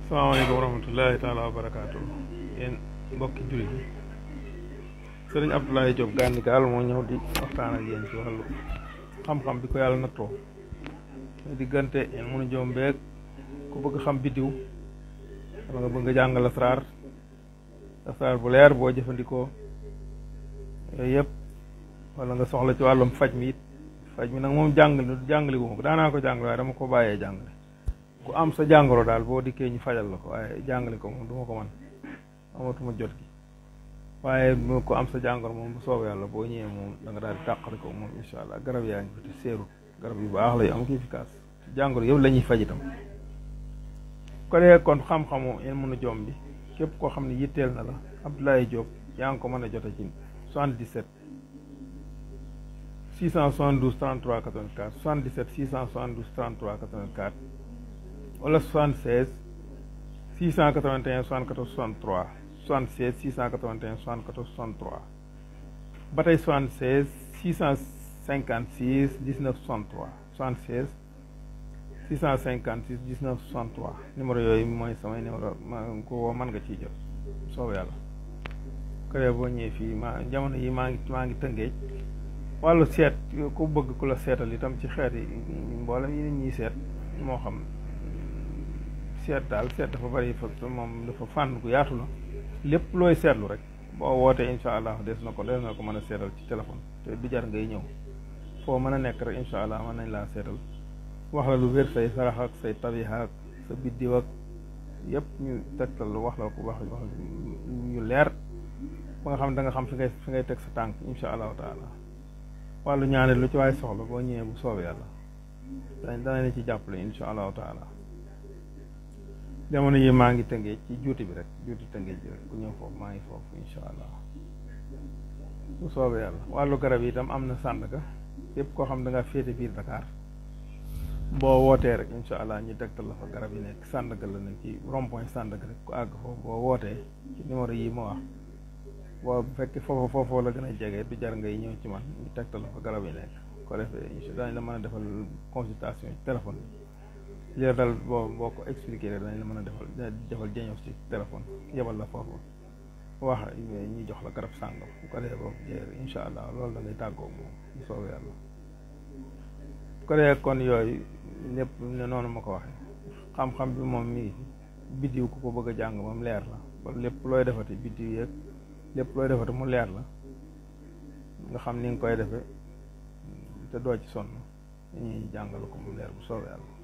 salaamaaleykum wa rahmatullahi taala wa barakaatu yéen mbokki jullit yi sëriñ Abdoulaye Diop Gandigal moo ñëw di waxtaan ak yéen ci wàllu xam-xam bi ko yàlla nattoo diggante yéen mënu joom beeg ku bëgg xam biddiw wala nga bëgg jàngal asraar bu leer boo jëfandikoo yooyu yëpp wala nga soxla ci wàllum faj mi it faj mi nag moom jàngale wu ma ko daanaa ko jàngale waaye dama ko bàyyee jàngale ku am sa jàngoro daal boo dikkee ñu fajal la ko waaye jàngale ko moom du ma ko man amatuma jot gi waaye ku am sa jàngoro moom bu soobee yàlla boo ñëwee moom da nga daal di tàqali ko moom incha allah garab yaa ngi fi te seeru garab yu baax la yu am ki efficace jàngoro yëpp la ñuy faj itam ko dee kon xam-xamu yéen mën a jom bi képp koo xam ne yitteel na la Abdoulaye Diop yaa ngi ko mën a jote ci 77 672 33 84 77 672 33 84 wala 76 681 74 63 76 681 74 63 ba tey 76 656 19 63 76 656 19 63 numéro yooyu mooy samay numéro ko woo mën nga ciy jot soobu yàlla këree boo ñëwee fii jamono yi maa ngi tëngeej wàllu seet ku bëgg ku la seetal itam ci xeet yi mboolem yi nit ñiy seet moo xam seet daal seet dafa bari fa moom dafa fànn gu yaatu la lépp looy seetlu rek boo wootee incha allah des na ko mën a seetal ci téléphone te du jar ngay ñëw foo mën a nekk rek incha allah mën nañ laa seetal wax la lu wér say sarax ak say tabiha ak sa biddiw ak yëpp ñu tegtal wax la ko wax ñu leer ba nga xam da nga xam fi ngay teg sa tànk incha allahu taala wàllu ñaane lu ci waay soxla boo ñëwee bu soobee yàlla dana ne ci jàppale incha allahu taala jamono yi maa ngi tëngee ci juuti bi rek juuti tëngee bi rek ku ñëw foofu maa ngi foofu incha allah bu soobee yàlla wàllu garab yi itam am na Sandaga yëpp koo xam da nga féete biir Dakar boo wootee rek incha allah ñu tegtal la fa garab yi nekk Sandaga la nekk ci rond-point Sandaga rek ku àgg foofu boo wootee ci numéro yi ma wax boo bu fekkee foofu la gën a jege du jar ngay ñëw ci man ñu tegtal la fa garab yi nekk ko defee incha dañ la mën a defal consultation ci téléphone bi li dal boo ko expliqué rek dañ la mën a defal diagnostic téléphone yebal la foofu wax ñu jox la garab sàngam bu ko defee boobu jeer incha allah loolu da ngay tàggoo moom bu soobee yàlla ko defee kon yooyu lépp ne noonu ma ko waxee xam-xam bi moom mi biddiw ku ko bëgg a jàng moom leer la ba lépp looy defati biddiw yeeg lépp looy defati mu leer la nga xam ni nga koy defee te doo ci sonn ñuy jàngal ko mu leer bu soobee yàlla